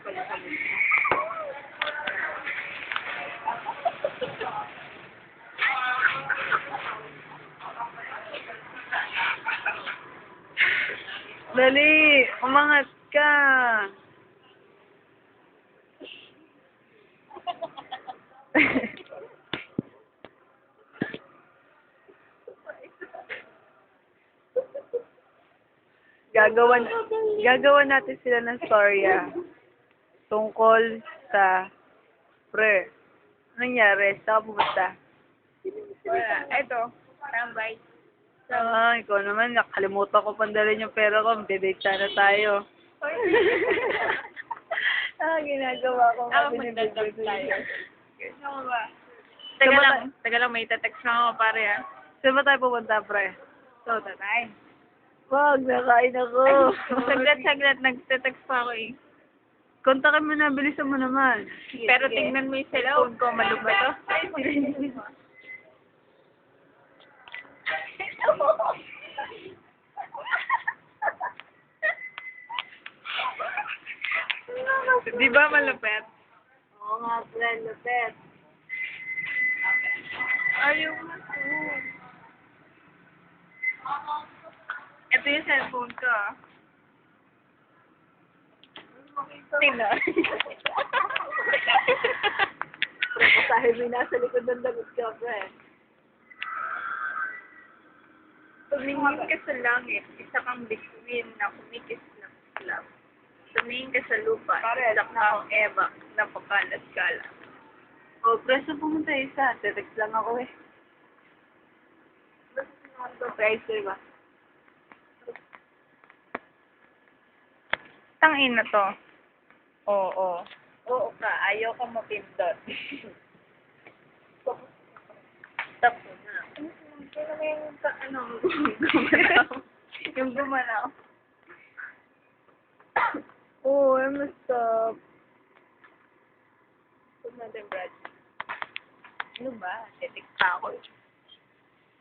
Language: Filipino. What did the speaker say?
Dali, umangat ka. Gagawan natin sila ng storya tungkol sa pre. Anong nangyari? Saan ka pumunta? Wala. Eto. Tambay. Ikaw naman, nakalimutan ko pandalhin yung pera ko. Magde-date sana tayo. Ginagawa ko. Ako magdadab tayo. Ano ba? Saan Taga lang, may text lang ako pare ah. ba tayo pupunta, pre? So, tatay. Wag, nakain ako. Saglit, nagte-text pa ako eh. Kontakin mo na, bilisan mo naman. Pero tingnan mo yung cellphone ko, maluma to. Di ba malupet? Oo nga, pre, lupet. Ayaw mo to. Ito yung cellphone ko ah. Tingnan. Pre, pasahin mo yung nasa likod ng damit ka, pre. Tumingin ka sa langit, isa kang bituin na kumikis ng islap. Tumingin ka sa lupa, isa kang Eva na pakalat-kalat. O, pre, saan pumunta isa? Text lang ako eh. Price ko ba? Tangin na to. Oo. Oo ka, ayaw ka mapindot. Tapos na. Kaya yung gumanaw. Yung gumanaw. Oo, I messed up. Huwag natin, Brad. Ano ba? Tetik pa ako.